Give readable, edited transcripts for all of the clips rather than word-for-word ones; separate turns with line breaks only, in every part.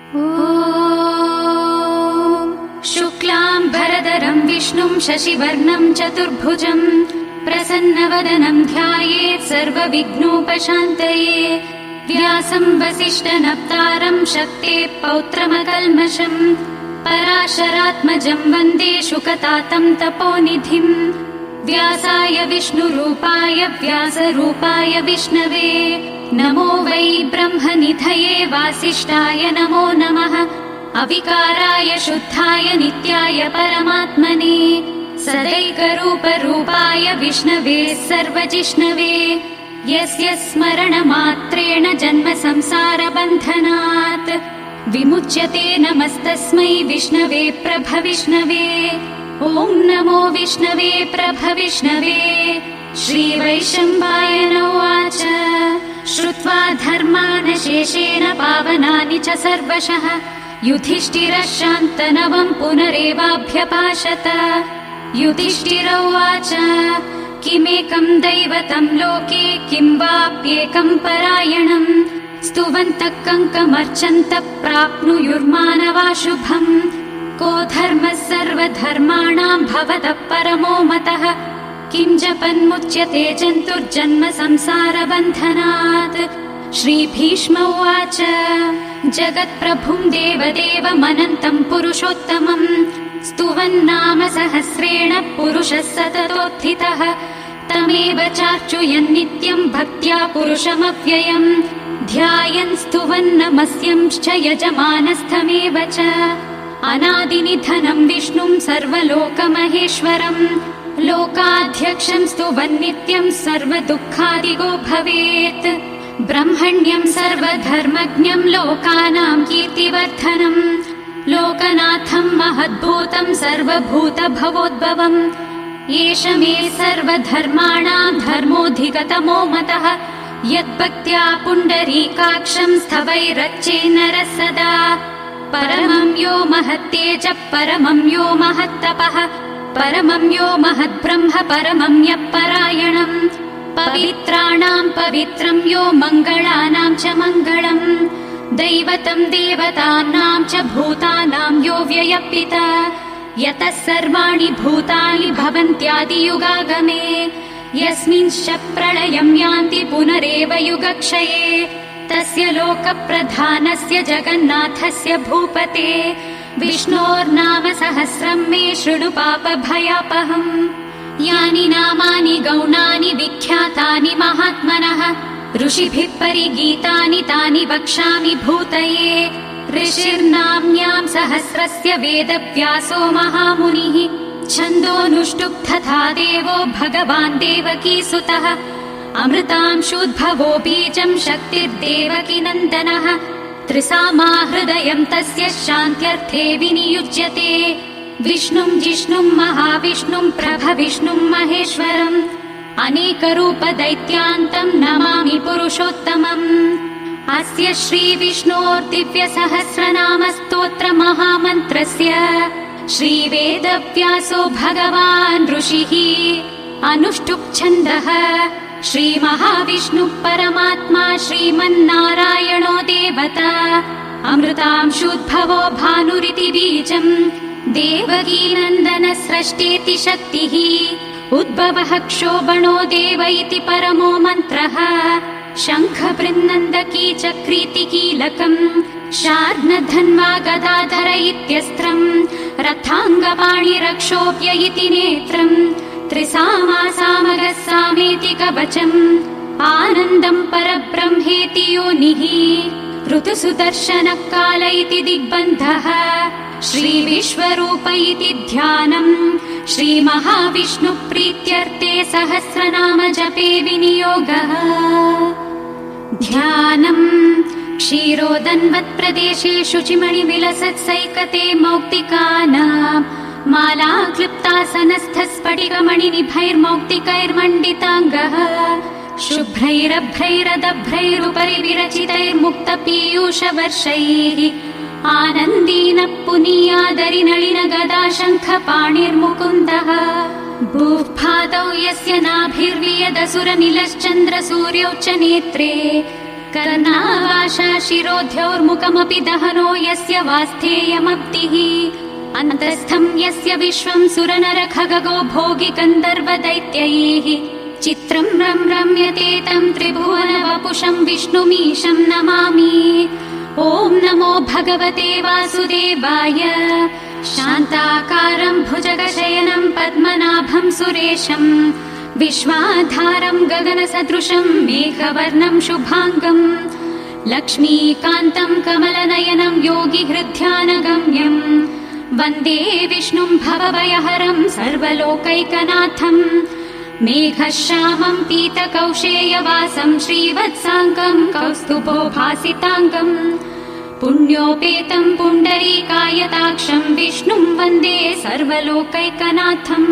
ॐ शुक्लाम्बरधरं विष्णुं शशिवर्णं चतुर्भुजं प्रसन्नवदनं ध्यायेत् सर्वविघ्नोपशान्तये। व्यासं वसिष्ठनप्तारं शक्तेः पौत्रमकल्मषम् पराशरात्मजं वन्दे शुकतातं तपोनिधिम्। व्यासाय विष्णुरूपाय व्यासरूपाय विष्णवे नमो वै ब्रह्मनिधये वासिष्ठाय नमो नमः। अविकाराय शुद्धाय नित्याय परमात्मने सदैकरूपरूपाय विष्णवे सर्वजिष्णवे यस्य स्मरणमात्रेण जन्म संसारबन्धनात् विमुच्यते। नमस्तस्मै विष्णवे प्रभविष्णवे। ॐ नमो विष्णवे प्रभविष्णवे। श्रीवैशम्पायन उवाच श्रुत्वा धर्मानशेषेण पावनानि च सर्वशः युधिष्ठिरः शान्तनवं पुनरेवाभ्यभाषत। युधिष्ठिर उवाच किमेकं दैवतं लोके किं वाप्येकं परायणम् स्तुवन्तः कङ्कमर्चन्तः प्राप्नुयुर्मानवा शुभम्। को धर्मः सर्वधर्माणां भवतः परमो मतः किं जपन्मुच्यते जन्तुर्जन्म संसारबन्धनात्। श्रीभीष्म उवाच जगत्प्रभुं देवदेवमनन्तं पुरुषोत्तमम् स्तुवन्नाम सहस्रेण पुरुषः सततोत्थितः तमेव चार्चुयन् नित्यं भक्त्या पुरुषमव्ययम् ध्यायन् स्तुवन् नमस्यंश्च यजमानस्थमेव च। अनादिनिधनं विष्णुं सर्वलोकमहेश्वरम् लोकाध्यक्षं स्तुवन् नित्यं सर्वदुःखादिगो भवेत्। ब्रह्मण्यं सर्वधर्मज्ञं लोकानां कीर्तिवर्धनम् लोकनाथं महद्भूतं सर्वभूतभवोद्भवम् एष मे सर्वधर्माणां धर्मोऽधिगतमो मतः यद्भक्त्या पुण्डरीकाक्षं स्थवैरच्चेन्नरः सदा। परमं यो महत्तेजः परमं यो महत्तपः परमं यो महद्ब्रह्म परमं यः परायणम् पवित्राणां पवित्रं यो मङ्गलानां च मङ्गलम् दैवतं देवतानां च भूतानां यो व्ययपिता यतः सर्वाणि भूतानि भवन्त्यादियुगागमे यस्मिंश्च प्रलयं यान्ति पुनरेव युगक्षये तस्य लोकप्रधानस्य जगन्नाथस्य भूपते विष्णोर्नाम सहस्रं मे शृणु पापभयापहम्। यानि नामानि गौणानि विख्यातानि महात्मनः ऋषिभिः परिगीतानि तानि वक्ष्यामि भूतये। ऋषिर्नाम्न्यां सहस्रस्य वेदव्यासो महामुनिः छन्दोऽनुष्टुप् तथा देवो भगवान् देवकीसुतः अमृतांशूद्भवो बीजं शक्तिर्देवकी नन्दनः त्रिसामा हृदयं तस्य शान्त्यर्थे विनियुज्यते। विष्णुं जिष्णुं महाविष्णुं प्रभविष्णुं महेश्वरम् अनेकरूपदैत्यान्तं नमामि पुरुषोत्तमम्। अस्य श्रीविष्णोर्दिव्यसहस्रनामस्तोत्रमहामन्त्रस्य श्रीवेदव्यासो भगवान् ऋषिः अनुष्टुप् छन्दः श्रीमहाविष्णुः परमात्मा श्रीमन्नारायणो देवता अमृतांशूद्भवो भानुरिति बीजम् देवकी नन्दन स्रष्टेति शक्तिः उद्भवः क्षोभणो देव इति परमो मन्त्रः शङ्खबृन्नन्दकी चक्रीति कीलकम् शार्ङ्गधन्वा गदाधर इत्यस्त्रम् रथाङ्गपाणिरक्षोभ्य इति नेत्रम् त्रिसामा सामगः सामेति कवचम् आनन्दं परब्रह्मेति योनिः ऋतुसुदर्शनः काल इति दिग्बन्धः श्रीविश्वरूप इति ध्यानम् श्रीमहाविष्णुप्रीत्यर्थे सहस्रनाम जपे विनियोगः। ध्यानम् क्षीरोदन्वत्प्रदेशे शुचिमणिविलसत्सैकते मौक्तिकानाम् माला क्लिप्तासनस्थस्फटिकमणिनिभैर्मौक्तिकैर्मण्डिताङ्गः शुभ्रैरभ्रैरदभ्रैरुपरि विरचितैर्मुक्तपीयूषवर्षैः आनन्दीनः पुनीयादरि नलिन गदा शङ्खपाणिर्मुकुन्दः भूःपादौ यस्य नाभिर्वियदसुरनिलश्चन्द्रसूर्यौ च नेत्रे कर्णावाशा शिरोध्योर्मुखमपि दहनो यस्य वास्थेयमब्धिः अन्तस्थम् यस्य विश्वम् सुरनर खगगो भोगि गन्धर्व दैत्यैः चित्रम् रम्यते तम् त्रिभुवन वपुषम् विष्णुमीशम् नमामि। ॐ नमो भगवते वासुदेवाय। शान्ताकारम् भुजगशयनम् पद्मनाभम् सुरेशम् विश्वाधारम् गगनसदृशम् मेघवर्णम् शुभाङ्गम् लक्ष्मीकान्तम् कमलनयनम् योगिहृध्यानगम्यम् वन्दे विष्णुम् भवभयहरम् सर्वलोकैकनाथम् मेघश्यामम् पीतकौशेयवासम् श्रीवत्साङ्गम् कौस्तुभोभासिताङ्गम् पुण्योपेतम् पुण्डरीकायताक्षम् विष्णुम् वन्दे सर्वलोकैकनाथम्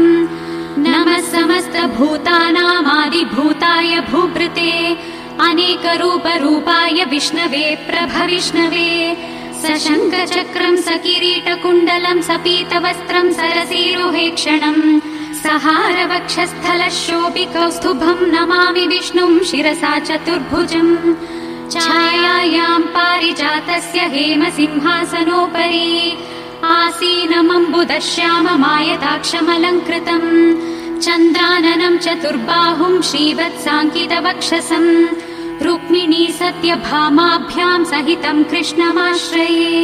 नमः समस्तभूतानामादिभूताय भूभृते अनेकरूपरूपाय विष्णवे प्रभविष्णवे सशङ्खचक्रम् सकिरीटकुण्डलम् सपीतवस्त्रम् सरसीरुहेक्षणम् सहारवक्षस्थलशोभिकौस्तुभम् नमामि विष्णुम् शिरसा चतुर्भुजम् छायायाम् पारिजातस्य हेमसिंहासनोपरि आसीनमम्बुदश्याममायताक्षमलङ्कृतम् चन्द्राननम् चतुर्बाहुम् श्रीवत्साङ्कितवक्षसम् रुक्मिणी सत्यभामाभ्याम् सहितम् कृष्णमाश्रये।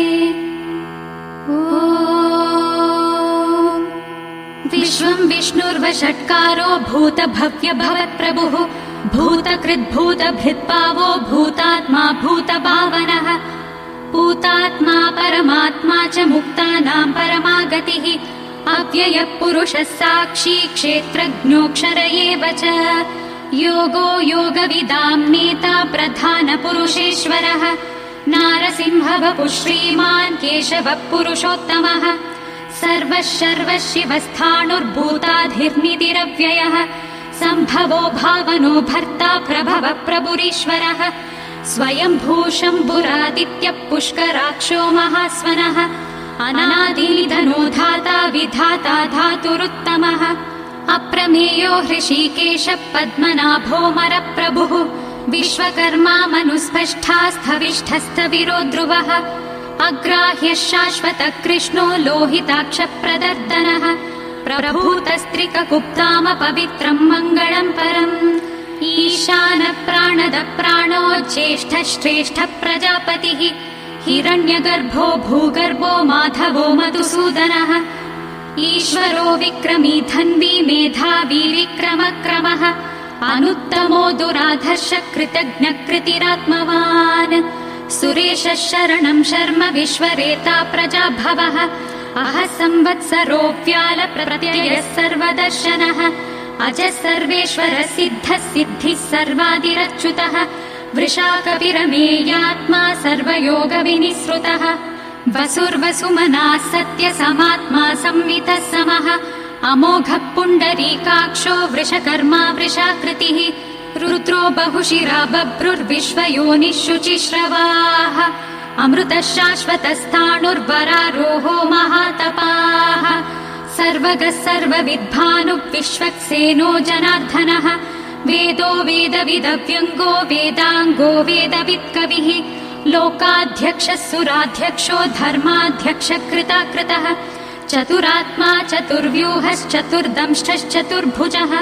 विश्वम् विष्णुर्वषट्कारो भूतभव्य भवत्प्रभुः भूतकृद्भूतभृत्पावो भूतात्मा भूतभावनः भूतात्मा परमात्मा च मुक्तानाम् परमागतिः अव्ययः पुरुषः साक्षी क्षेत्रज्ञोऽक्षर एव च योगो योगविदाम् नेता प्रधानपुरुषेश्वरः नारसिंहवपुः श्रीमान् केशवः पुरुषोत्तमः सर्वः शर्वः शिवस्थाणुर्भूताधिर्निधिरव्ययः सम्भवो भावनो भर्ता प्रभवः प्रभुरीश्वरः स्वयम्भूशम्भुरादित्यः पुष्कराक्षो महास्वनः अनादिनिधनो धाता विधाता धातुरुत्तमः अप्रमेयो हृषीकेशः पद्मनाभो मरप्रभुः विश्वकर्मा मनुस्पष्टास्थविष्ठस्थविरो ध्रुवः अग्राह्यः शाश्वतः कृष्णो लोहिताक्षप्रदर्दनः प्रभूतस्त्रिकगुप्तामपवित्रम् मङ्गलम् परम् ईशानः प्राणदः प्राणो ज्येष्ठः श्रेष्ठः प्रजापतिः हिरण्यगर्भो भूगर्भो माधवो मधुसूदनः ईश्वरो विक्रमी धन्वी मेधावी विक्रमक्रमः अनुत्तमो दुराधर्षः कृतज्ञः कृतिरात्मवान् सुरेशः शरणम् शर्म विश्वरेता प्रजाभवः अहः संवत्सरो व्याल प्रत्ययः सर्वदर्शनः अजः सर्वेश्वरः सिद्धः सिद्धिः सर्वादिरच्युतः वृषाकपिरमेयात्मा सर्वयोगविनिसृतः वसुर्वसुमनाः सत्यसमात्मा संवितः समः अमोघः पुण्डरीकाक्षो वृषकर्मा वृषाकृतिः रुद्रो बहुशिरा बभ्रुर्विश्वयोनिः शुचिश्रवाः अमृतः शाश्वतस्थाणुर्वरारोहो महातपाः सर्वगः सर्वविद्भानुः विश्वक्सेनो जनार्दनः वेदो वेदविदव्यङ्गो वेदाङ्गो वेदवित्कविः लोकाध्यक्षः सुराध्यक्षो धर्माध्यक्षः कृताकृतः चतुरात्मा चतुर्व्यूहश्चतुर्दंष्टश्चतुर्भुजः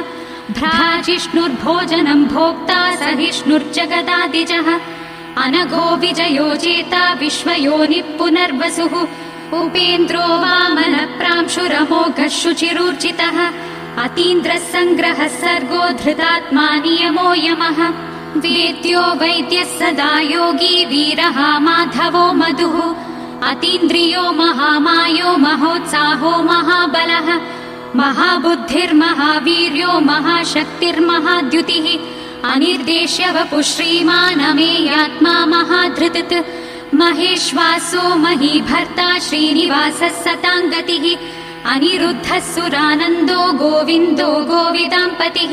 भ्राजिष्णुर्भोजनम् भोक्ता सहिष्णुर्जगदादिजः अनघो विजयो जेता विश्वयोनिः पुनर्वसुः उपेन्द्रो वामनः प्रांशुरमोघः शुचिरूर्जितः अतीन्द्रः सङ्ग्रहः सर्गो धृतात्मा नियमो यमः वेद्यो वैद्यः सदा योगी वीरः माधवो मधुः अतीन्द्रियो महामायो महोत्साहो महाबलः महाबुद्धिर्महावीर्यो महाशक्तिर्महाद्युतिः अनिर्देश्य वपुः श्रीमान् अमेयात्मा महाधृतिः महेश्वासो महीभर्ता श्रीनिवासः सताङ्गतिः अनिरुद्धः सुरानन्दो गोविन्दो गोविदाम्पतिः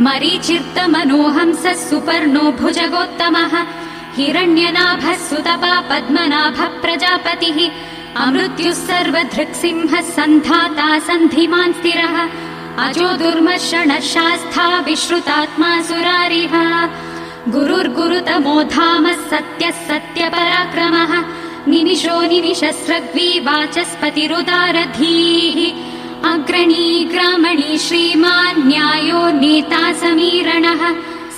मरीचिर्तमनोहंसः सुपर्णो भुजगोत्तमः हिरण्यनाभः सुतपा पद्मनाभः प्रजापतिः अमृत्युः सर्वधृक्सिंहः सन्धाता सन्धिमान् स्थिरः अजो दुर्मर्षणः शास्ता विश्रुतात्मा सुरारिः गुरुर्गुरुतमो धामः सत्यः सत्यपराक्रमः निमिषो निमिषस्रग्वी वाचस्पतिरुदारधीः अग्रणी ग्रामणी श्रीमान् न्यायो नेता समीरणः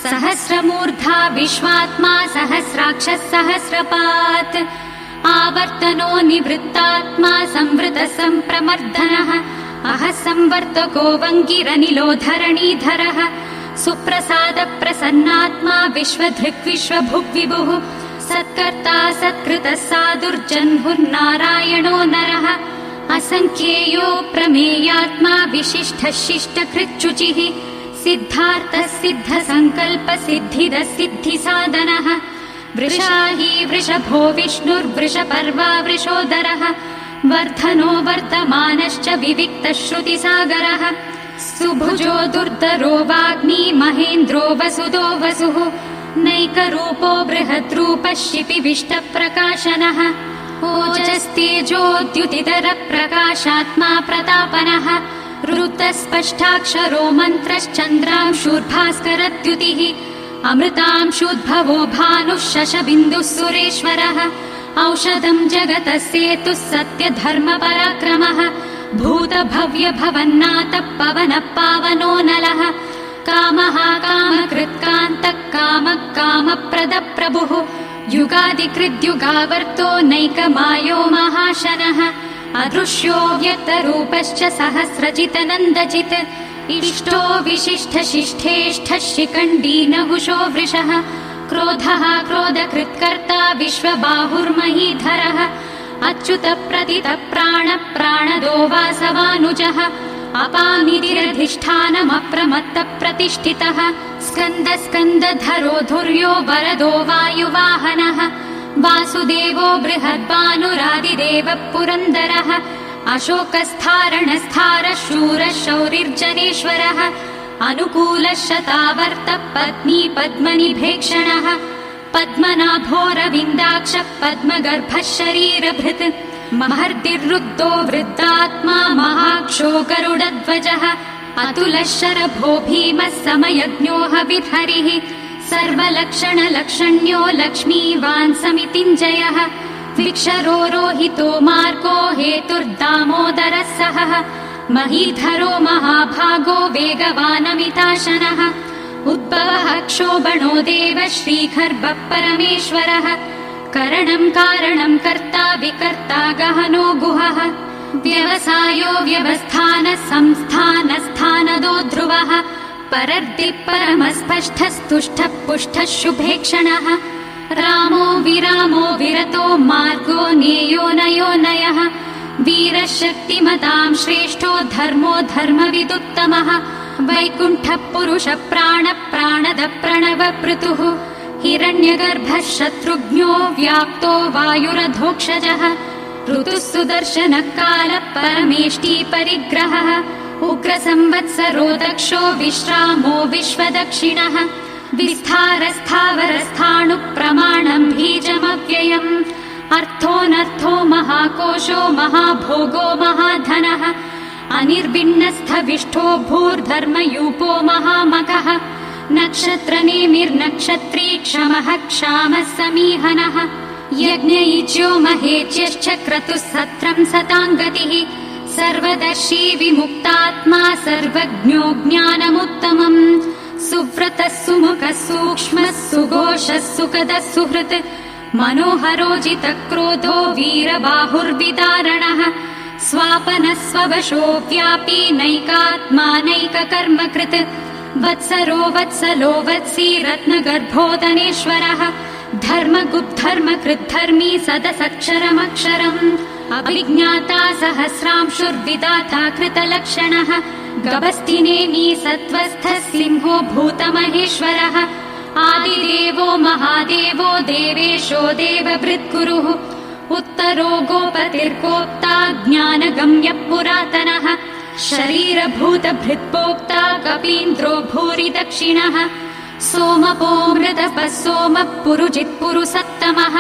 सहस्रमूर्धा विश्वात्मा सहस्राक्षः सहस्रपात् आवर्तनो निवृत्तात्मा संवृतः सम्प्रमर्दनः अहः संवर्तको वङ्गिरनिलो धरणीधरः सुप्रसाद प्रसन्नात्मा विश्वधृक् विश्वभुग्विभुः सत्कर्ता सत्कृतः साधुर्जह्नुर्नारायणो नरः असङ्ख्येयो प्रमेयात्मा विशिष्टः शिष्टकृच्छुचिः सिद्धार्थः सिद्धसङ्कल्पः सिद्धिदः सिद्धिसाधनः वृषाही वृषभो विष्णुर्वृषपर्वा वृषोदरः वर्धनो वर्धमानश्च विविक्तः श्रुतिसागरः सुभुजो दुर्धरो वाग्मी महेन्द्रो वसुदो वसुः नैकरूपो बृहद्रूपः शिपिविष्टप्रकाशनः ओजस्तेजोद्युतिधरप्रकाशात्मा प्रतापनः ऋतस्पष्टाक्षरो मन्त्रश्चन्द्रांशूर्भास्करद्युतिः अमृतांशूद्भवो भानुः शशबिन्दुः सुरेश्वरः औषधम् जगतः सेतुः सत्यधर्मपराक्रमः भूतभव्यभवन्नाथः पवनः पावनो नलः कामः कामकृत्कान्तः कामः कामप्रदः प्रभुः युगादिकृद्युगावर्तो नैकमायो महाशनः अदृश्यो व्यक्तरूपश्च सहस्रजितनन्दजित् इष्टो विशिष्टशिष्ठेष्ठः शिखण्डी नहुषो वृषः क्रोधः क्रोधकृत्कर्ता विश्वबाहुर्महीधरः अच्युतप्रतितप्राणप्राणदो वासवानुजः अपानिधिरधिष्ठानमप्रमत्तप्रतिष्ठितः स्कन्दस्कन्दधरो धुर्यो वरदो वायुवाहनः वासुदेवो बृहद्भानुरादिदेवः पुरन्दरः अशोकस्थारणस्थारः शूरः शौरिर्जनेश्वरः अनुकूलः शतावर्तः पत्नी पद्मनिभेक्षणः पद्मनाभोरविन्दाक्षः पद्मगर्भः शरीरभृत् महर्तिरुद्धो वृद्धात्मा महाक्षो गरुडध्वजः अतुलः शरभो भीमः समयज्ञो हविर्हरिः सर्वलक्षणलक्षण्यो लक्ष्मीवान् समितिञ्जयः विक्षरो रोहितो मार्गो हेतुर्दामोदरः सहः महीधरो महाभागो वेगवानमिताशनः उद्भवः क्षोभणो देवः श्रीगर्भः परमेश्वरः करणं कारणं कर्ता विकर्ता गहनो गुहः व्यवसायो व्यवस्थानः संस्थानस्थानदो ध्रुवः परर्दिः परमस्पष्टस्तुष्टः पुष्टः शुभेक्षणः रामो विरामो विरतो मार्गो नेयो नयो नयः वीरः शक्तिमतां श्रेष्ठो धर्मो धर्मविदुत्तमः वैकुण्ठः पुरुषः प्राणः प्राणदः प्रणवपृतुः हिरण्यगर्भः शत्रुघ्नो व्याप्तो वायुरधोक्षजः ऋतुः सुदर्शनः कालः परमेष्टि परिग्रहः उग्रसंवत्सरो दक्षो विश्रामो विश्वदक्षिणः विस्तारस्थावरस्थाणुः प्रमाणम् बीजमव्ययम् अर्थोऽनर्थो महाकोशो महाभोगो महाधनः अनिर्भिन्नस्थविष्ठो भूर्धर्मयूपो महामखः नक्षत्रनेमिर्नक्षत्री क्षमः क्षामः समीहनः यज्ञयुज्यो महेज्यश्च क्रतुः सत्रम् सताङ्गतिः सर्वदर्शी विमुक्तात्मा सर्वज्ञो ज्ञानमुत्तमम् सुव्रतः सुमुखः सूक्ष्मः सुघोषः सुखदः सुहृत् मनोहरोजितः क्रोधो वीरबाहुर्विदारणः स्वापनः स्ववशो व्यापी नैकात्मा नैककर्मकृत् वत्सरो वत्सलो वत्सी रत्नगर्भोदनेश्वरः धर्मगुप्धर्मकृद्धर्मी सदसक्षरमक्षरम् अभिज्ञाता सहस्रांशुर्विदाता कृतलक्षणः गभस्तिनेमी सत्त्वस्थः सिंहो भूतमहेश्वरः आदिदेवो महादेवो देवेशो देवभृद्गुरुः उत्तरो गोपतिर्गोप्ता ज्ञानगम्यः पुरातनः शरीरभूतभृत्पोक्ता कपीन्द्रो भूरि दक्षिणः सोमपोमृतपः सोमः पुरुजित्पुरुसत्तमः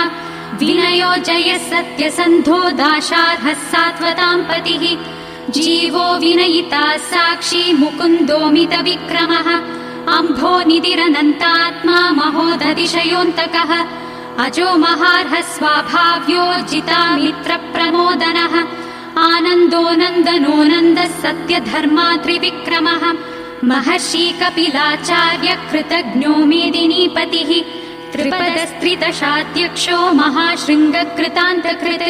विनयो जयः सत्यसन्धो दाशार्हः सात्वतां पतिः जीवो विनयिता साक्षी मुकुन्दोमितविक्रमः अम्भोनिधिरनन्तात्मा महोदधिशयोऽन्तकः अजो महार्हः स्वाभाव्यो जितामित्रप्रमोदनः आनन्दो नन्दनो नन्दः सत्यधर्मात्रिविक्रमः महर्षि कपिलाचार्य कृतज्ञो मेदिनीपतिः त्रिपदस्त्रिदशाध्यक्षो महाशृङ्गकृतान्तकृत्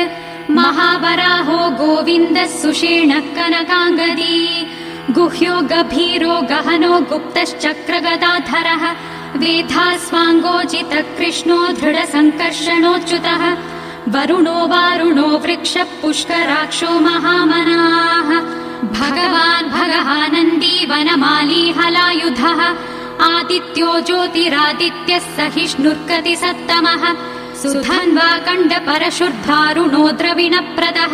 महावराहो गोविन्दः सुषेणः कनकाङ्गदी गुह्यो गभीरो गहनो गुप्तश्चक्रगदाधरः वेधास्वाङ्गोचितः कृष्णो दृढसङ्कर्षणोच्युतः वरुणो वारुणो वृक्षः पुष्कराक्षो महामनाः भगवान् भगहानन्दी वनमाली हलायुधः आदित्यो ज्योतिरादित्यः सहिष्णुर्कति सत्तमः सुधन्वा कण्डपरशुर्धारुणो द्रविणप्रदः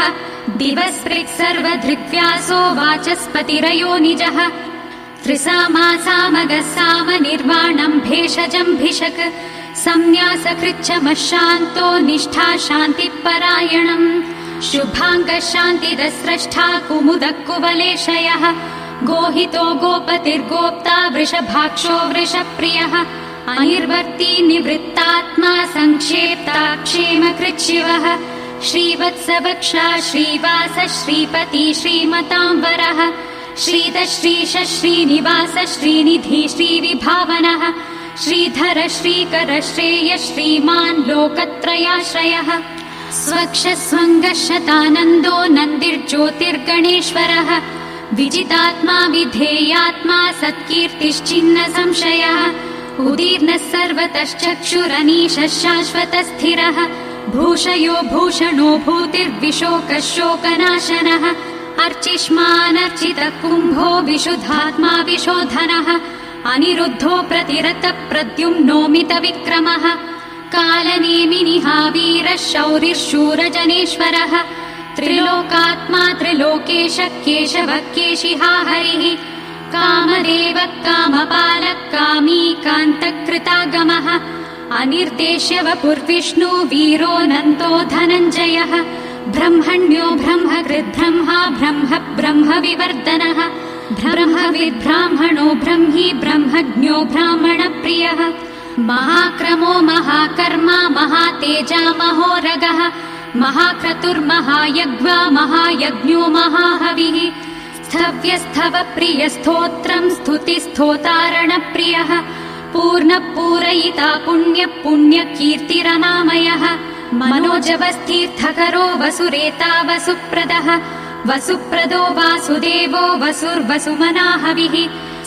दिवस्पृक् सर्वधृग्व्यासो वाचस्पतिरयो निजः त्रिसामासामगः साम निर्वाणम् भेषजम्भिषक् संन्यासकृच्छमः शान्तो निष्ठा शान्तिपरायणम् शुभाङ्गः शान्तिदस्रष्टा कुमुदः कुवलेशयः गोहितो गोपतिर्गोप्ता वृषभाक्षो वृषप्रियः अनिर्वर्ती निवृत्तात्मा संक्षेप्ता क्षेमकृच्छिवः श्रीवत्सवक्षा श्रीवास श्रीपति श्रीमताम्बरः श्रीधः श्रीश श्रीनिवास श्रीनिधि श्रीविभावनः श्रीधर श्रीकर श्रेय श्रीमान् लोकत्रयाश्रयः स्वक्षस्वङ्गः शतानन्दो नन्दिर्ज्योतिर्गणेश्वरः विजितात्मा विधेयात्मा सत्कीर्तिश्चिन्न संशयः उदीर्णः सर्वतश्चक्षुरनीशः शाश्वतः स्थिरः भूषयो भूषणो भूतिर्विशोकः शोकनाशनः अर्चिष्मानर्चितः कुम्भो विशुद्धात्मा विशोधनः अनिरुद्धो प्रतिरतः प्रद्युम्नोमितविक्रमः कालनेमिनिहावीरः शौरिर्शूरजनेश्वरः त्रिलोकात्मा त्रिलोकेशः केशवः केशिहा हरिः कामदेवः कामपालः कामी कान्तकृतागमः अनिर्देश्य वपुर्विष्णु वीरोऽनन्तो धनञ्जयः ब्रह्मण्यो ब्रह्मकृद्ब्रह्मा ब्रह्म ब्रह्मविवर्धनः ब्रह्मविद्ब्राह्मणो ब्रह्मी ब्रह्मज्ञो ब्राह्मणप्रियः महाक्रमो महाकर्मा महातेजा महोरगः महाक्रतुर्महायज्ञा महायज्ञो महाहविः स्थव्यस्थवप्रियस्तोत्रम् स्तुतिस्तोतारणप्रियः पूर्णपूरयिता पुण्यकीर्तिरनामयः मनोजवस्तीर्थकरो वसुरेता वसुप्रदः वसुप्रदो वासुदेवो वसुर्वसुमनाहविः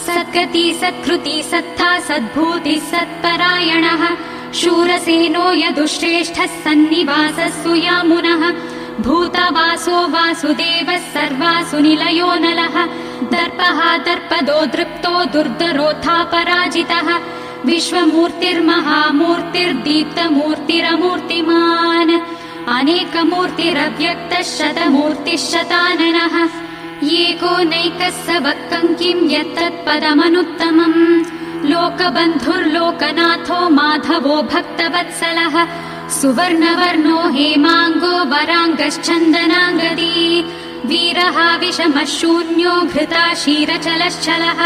सद्गति सत्कृति सत्ता सद्भूतिः सत्परायणः शूरसेनो यदुश्रेष्ठः सन्निवासः सुयामुनः भूतवासो वासुदेवः सर्वासु निलयो नलः दर्पः दर्पदो दृप्तो दुर्धरोऽथा पराजितः विश्वमूर्तिर्महामूर्तिर्दीप्तमूर्तिरमूर्तिमान् अनेकमूर्तिरव्यक्तः शतमूर्तिः शताननः एको नैकः स वक्कङ्किं यत्तत्पदमनुत्तमम् लोकबन्धुर्लोकनाथो माधवो भक्तवत्सलः सुवर्णवर्णो हेमाङ्गो वराङ्गश्चन्दनाङ्गदी वीरः विषमः शून्यो घृता क्षीरचलश्चलः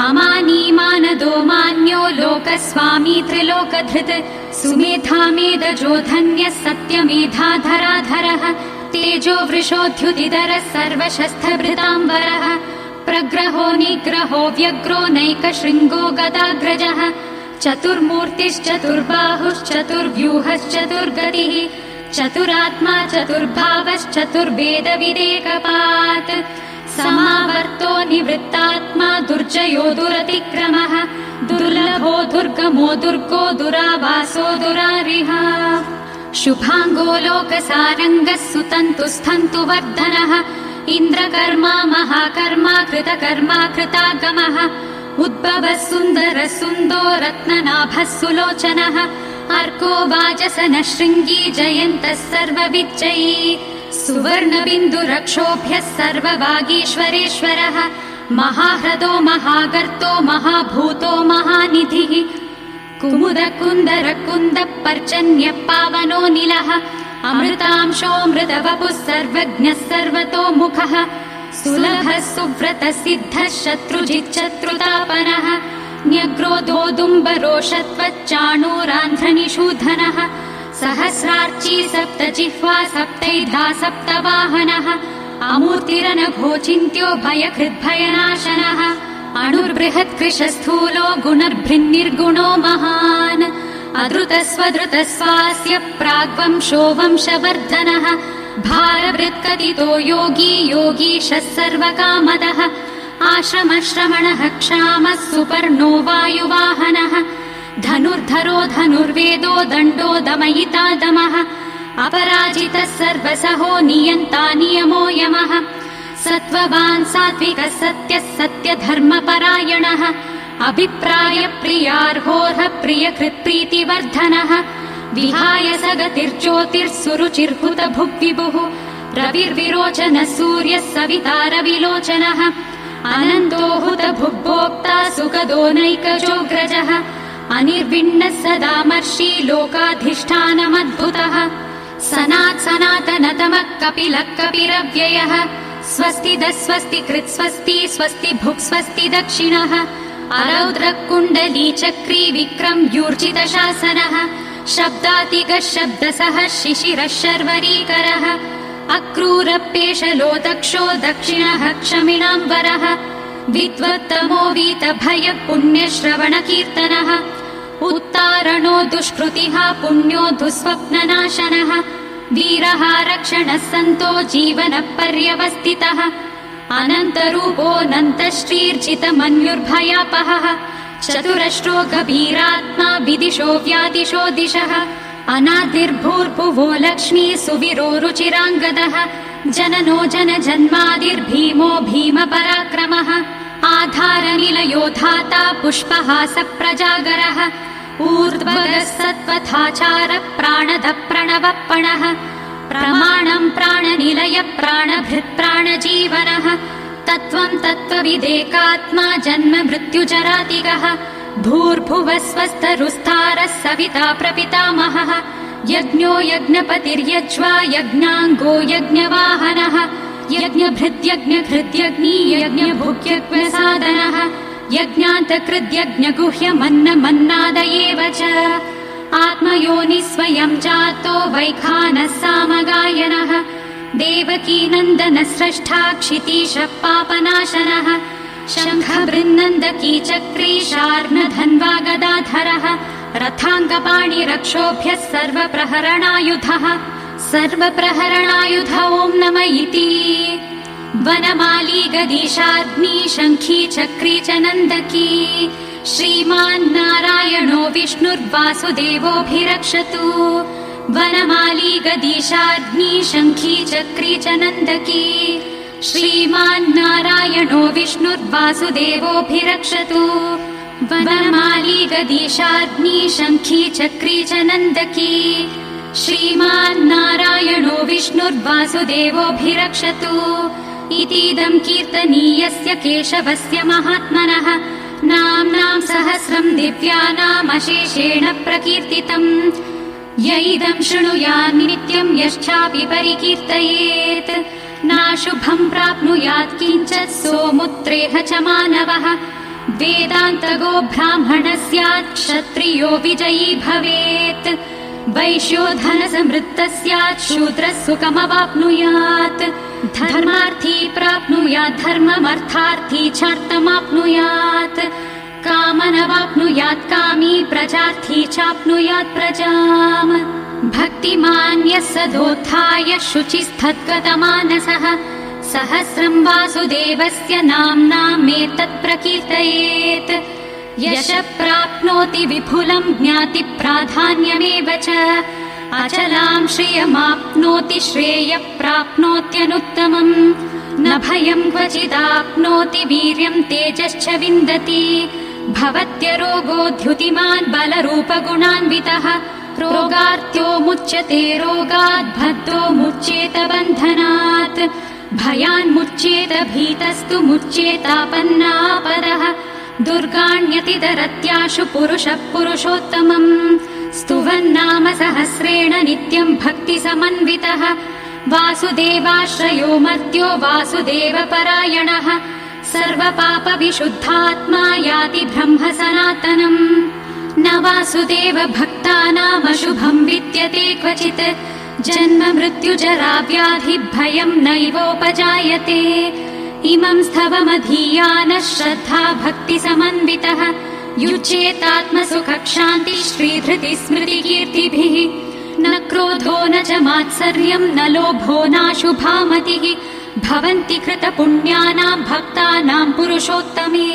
अमानीमानदो मान्यो लोकस्वामी त्रिलोकधृत् सुमेधा मेधजो धन्यः सत्यमेधाधराधरः तेजो वृषोऽध्युतिधरः सर्वशस्त्रभृताम्बरः प्रग्रहो निग्रहो व्यग्रो नैकशृङ्गो गदाग्रजः चतुर्मूर्तिश्चतुर्बाहुश्चतुर्व्यूहश्चतुर्गतिः चतुरात्मा चतुर्भावश्चतुर्वेदविदेकपात् समावर्तो निवृत्तात्मा दुर्जयो दुरतिक्रमः दुर्लभो दुर्गमो दुर्गो दुरावासो दुरारिः शुभाङ्गो लोकसारङ्गः सुतन्तुस्थन्तु वर्धनः इन्द्रकर्मा महाकर्मा कृतकर्मा कृतागमः उद्भवः सुन्दरः सुन्दो रत्ननाभः सुलोचनः अर्को वाजसनः शृङ्गी जयन्तः सर्वविज्जयी सुवर्णबिन्दुरक्षोभ्यः सर्ववागीश्वरेश्वरः महाह्रदो महागर्तो महाभूतो महानिधिः कुमुदकुन्दरकुन्दः पर्जन्यः पावनो निलः अमृतांशोऽमृतवपुः सर्वज्ञः सर्वतोमुखः सुलभः सुव्रतः सिद्धः शत्रुजिच्चत्रुतापनः न्यग्रोधोदुम्बरोषत्वच्चाणूरान्ध्रनिषूधनः सहस्रार्ची सप्तजिह्वा सप्तैधा सप्तवाहनः अमूर्तिरनघोचिन्त्यो भयकृद्भयनाशनः अणुर्बृहत्कृशस्थूलो गुणर्भृन्निर्गुणो महान् अधृतस्वधृतस्वास्य प्राग्वंशो वंशवर्धनः भारवृत्कथितो योगी योगीशः सर्वकामदः आश्रमश्रमणः क्षामः सुपर्णो वायुवाहनः धनुर्धरो धनुर्वेदो दण्डो दमयिता दमः अपराजितः सर्वसहो नियन्ता नियमो यमः सत्त्ववान् सात्विकः सत्यः सत्यधर्मपरायणः अभिप्रायप्रियार्होर्ह प्रियकृत्प्रीतिवर्धनः विहाय सगतिर्ज्योतिर्सुरुचिर्हुतभुग्विभुः रविर्विरोचनः सूर्यः सविता रविलोचनः अनन्तो हुतभुग्भोक्ता सुखदो नैकजोऽग्रजः अनिर्विण्णः सदामर्षि लोकाधिष्ठानमद्भुतः सनातनतमः कपिलः कपिरव्ययः स्वस्तिदः स्वस्ति कृत् स्वस्ति स्वस्ति भुक् स्वस्ति दक्षिणः अरौद्रः कुण्डली चक्री विक्रम्यूर्जितशासनः शब्दातिगः शब्दसः शिशिरः शर्वरीकरः अक्रूरपेशलो दक्षो दक्षिणः क्षमिणाम्बरः विद्वत्तमो वीतभयः पुण्यश्रवणकीर्तनः उत्तारणो दुष्कृतिः पुण्यो दुःस्वप्ननाशनः वीरः रक्षणः सन्तो जीवनपर्यवस्थितः अनन्तरूपोऽनन्तश्रीर्जितमन्युर्भयापहः चतुरश्रो गभीरात्मा विदिशो व्यादिशो दिशः अनादिर्भूर्भुवो लक्ष्मी सुविरो रुचिराङ्गदः जननो जनजन्मादिर्भीमो भीमपराक्रमः आधारनिलयो धाता पुष्पहासप्रजागरः ऊर्ध्वगः सत्त्वथाचारः प्राणदः प्रणवप्पणः प्रमाणम् प्राणनिलय प्राणभृत् प्राणजीवनः तत्त्वम् तत्त्वविदेकात्मा जन्म मृत्युजरातिगः भूर्भुवः स्वस्तरुस्तारः सविता प्रपितामहः यज्ञो यज्ञपतिर्यज्वा यज्ञाङ्गो यज्ञवाहनः यज्ञभृद्यज्ञहृद्यग्नी यज्ञभुग्यज्ञसाधनः यज्ञान्तकृद्यज्ञगुह्यमन्नमन्नाद एव च आत्मयोनि स्वयं जातो वैखानः सामगायनः देवकीनन्दनः स्रष्टा क्षितीशः पापनाशनः शङ्खबृन्नन्दकी चक्री शार्ङ्गधन्वा गदाधरः रथाङ्गपाणिरक्षोभ्यः सर्वप्रहरणायुधः सर्वप्रहरणायुध ॐ नम इति वनमाली गदीशाग्नी शङ्खी चक्री च नन्दकी श्रीमान् नारायणो विष्णुर्वासुदेवोऽभिरक्षतु वनमाली गदीशाग्नी शङ्खी चक्री च नन्दकी श्रीमान् नारायणो विष्णुर्वासुदेवोऽभिरक्षतु वनमाली गदीशाग्नी शङ्खी चक्री च नन्दकी श्रीमान् नारायणो विष्णुर्वासुदेवोऽभिरक्षतु इतीदं कीर्तनीयस्य केशवस्य महात्मनः नाम्नां सहस्रं दिव्यानामशेषेण प्रकीर्तितम् य इदं शृणुयात् नित्यं यश्चापि परिकीर्तयेत् नाशुभं प्राप्नुयात् किञ्चित् सोमुत्रेह च मानवः वेदान्तगो ब्राह्मणः स्यात् क्षत्रियो विजयी भवेत् वैश्यो धनसमृद्धः स्यात् शूद्रः सुखमवाप्नुयात् धर्मार्थी प्राप्नुयात् धर्ममर्थार्थी चार्थमाप्नुयात् कामनवाप्नुयात् कामी प्रजार्थी चाप्नुयात् प्रजाम् भक्तिमान् यः सदोत्थाय शुचिस्तद्गतमानसः सहस्रं वासुदेवस्य नाम्नामेतत् प्रकीर्तयेत् यशः प्राप्नोति विपुलं ज्ञातिप्राधान्यमेव च अचलां श्रियमाप्नोति श्रेयः प्राप्नोत्यनुत्तमम् न भयं क्वचिदाप्नोति वीर्यं तेजश्च विन्दति भवत्यरोगो द्युतिमान् बलरूपगुणान्वितः रोगार्त्यो मुच्यते रोगात् बद्धो मुच्येत बन्धनात् भयान्मुच्येत भीतस्तु मुच्येतापन्नापदः दुर्गाण्यतिदरत्याशु पुरुषः पुरुषोत्तमम् स्तुवन्नाम सहस्रेण नित्यं भक्तिसमन्वितः वासुदेवाश्रयो मर्त्यो वासुदेवपरायणः सर्वपापविशुद्धात्मा याति ब्रह्म सनातनम् न वासुदेव भक्तानामशुभम् विद्यते क्वचित् जन्म मृत्युजरा व्याधि भयम् नैवोपजायते इमम् स्तवमधीयानः श्रद्धा भक्तिसमन्वितः युज्येतात्मसुखक्षान्ति श्रीधृति स्मृतिकीर्तिभिः न क्रोधो न च मात्सर्यम् न लोभो नाशुभामतिः भवन्ति कृतपुण्यानाम् भक्तानाम् पुरुषोत्तमे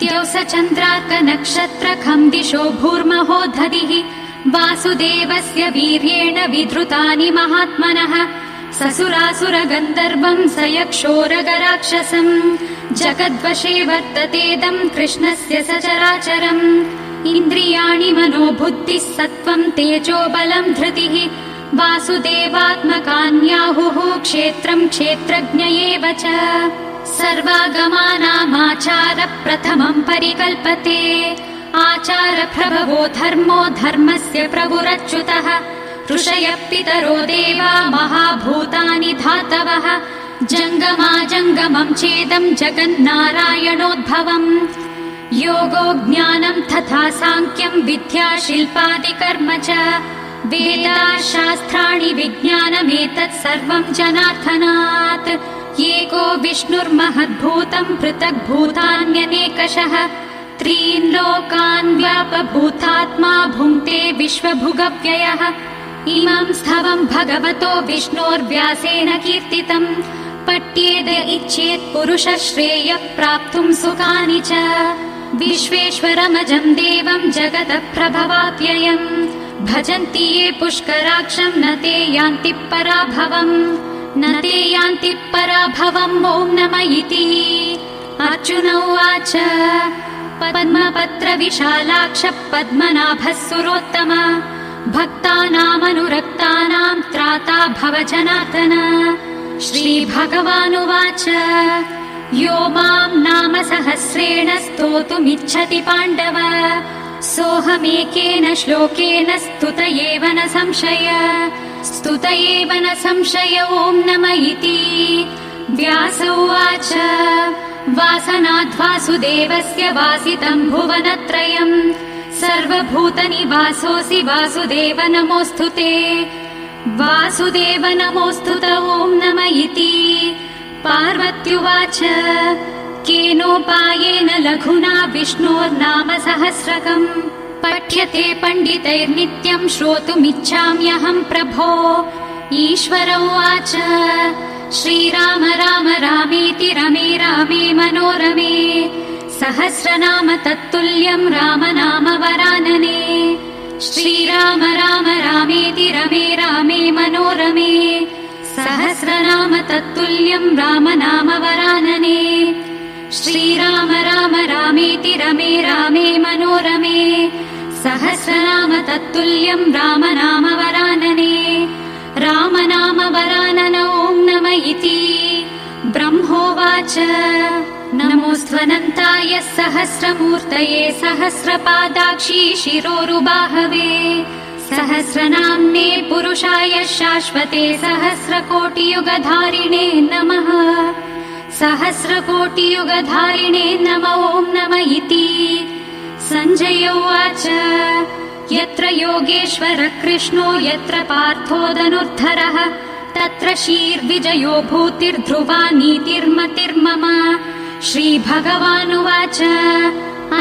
द्यौस चन्द्रार्कनक्षत्रखम् दिशो भूर्महो दधिः वासुदेवस्य वीर्येण विधृतानि महात्मनः ससुरासुरगन्धर्वम् स यक्षोरगराक्षसम् जगद्वशे वर्ततेदम् कृष्णस्य सचराचरम् इन्द्रियाणि मनोबुद्धिः सत्त्वम् तेजो बलम् धृतिः वासुदेवात्मकान्याहुः क्षेत्रम् क्षेत्रज्ञ एव च सर्वागमानामाचार प्रथमम् परिकल्पते आचार प्रभवो धर्मो धर्मस्य प्रभुरच्युतः ऋषयः पितरो देवा महाभूतानि धातवः जङ्गमाजङ्गमम् चेदम् जगन्नारायणोद्भवम् योगो ज्ञानम् तथा साङ्ख्यम् विद्या शिल्पादिकर्म च वेदा शास्त्राणि विज्ञानमेतत् सर्वम् जनार्दनात् एको विष्णुर्महद्भूतम् पृथक् भूतान्यनेकशः त्रीन् लोकान् व्यापभूतात्मा भुङ्क्ते विश्वभुगव्ययः इमम् स्तवम् भगवतो विष्णोर्व्यासेन कीर्तितम् पठ्येद इच्छेत् पुरुषः श्रेयः प्राप्तुम् सुखानि च विश्वेश्वरमजम् देवम् जगतः प्रभवाप्ययम् भजन्ति ये पुष्कराक्षम् न ते यान्ति पराभवम् न ते यान्ति पराभवम् ॐ नमः इति अर्जुन उवाच पद्मपत्रविशालाक्ष पद्मनाभः सुरोत्तम भक्तानामनुरक्तानाम् त्राता भव जनार्दन श्रीभगवानुवाच यो माम् नाम सहस्रेण स्तोतुमिच्छति पाण्डव सोऽहमेकेन श्लोकेन स्तुत एव न संशय ॐ नमः इति व्यास उवाच वासनाद्वासुदेवस्य वासितम् भुवनत्रयम् सर्वभूतनिवासोऽसि वासुदेव नमोऽस्तु ते वासुदेव नमोऽस्तु ॐ नमः इति पार्वत्युवाच केनोपायेन लघुना विष्णोर्नाम सहस्रकम् पठ्यते पण्डितैर्नित्यम् श्रोतुमिच्छाम्यहम् प्रभो ईश्वर उवाच श्रीराम राम रामेति रमे रामे मनोरमे सहस्रनाम तत्तुल्यम् राम नाम वरानने श्रीराम राम रामेति रमे रामे मनोरमे सहस्रनाम तत्तुल्यम् राम नाम वरानने श्रीराम राम रामेति रमे रामे मनोरमे सहस्रनाम तत्तुल्यम् राम नाम वरानने राम नाम वरानन ॐ नमः इति ब्रह्मोवाच नमोऽस्त्वनन्ताय सहस्रमूर्तये सहस्रपादाक्षी शिरोरुबाहवे सहस्रनाम्ने पुरुषाय शाश्वते सहस्रकोटियुगधारिणे नमः सहस्रकोटियुगधारिणे नमः ॐ नमः इति सञ्जय उवाच यत्र योगेश्वर कृष्णो यत्र पार्थो धनुर्धरः तत्र शीर्विजयो भूतिर्ध्रुवा नीतिर्मतिर्मम श्रीभगवानुवाच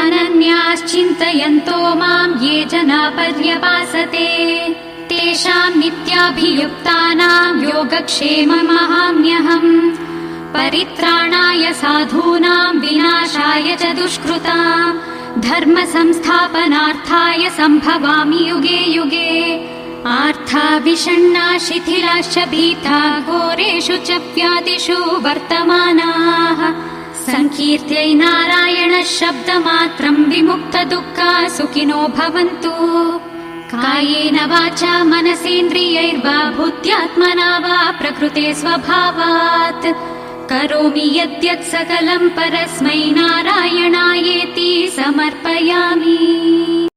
अनन्याश्चिन्तयन्तो माम् ये जना पर्यपासते तेषाम् नित्याभियुक्तानाम् योगक्षेममहाम्यहम् परित्राणाय साधूनाम् विनाशाय च दुष्कृताम् धर्म संस्थापनार्थाय सम्भवामि युगे युगे आर्था विषण्णा शिथिलाश्च भीता घोरेषु च व्याधिषु वर्तमानाः संकीर्त्यै नारायण शब्दमात्रम् विमुक्त दुःखा सुखिनो भवन्तु कायेन वाचा मनसेन्द्रियैर्वा बुद्ध्यात्मना वा प्रकृते स्वभावात् करोमि यद्यत् सकलम् परस्मै नारायणायेति समर्पयामि।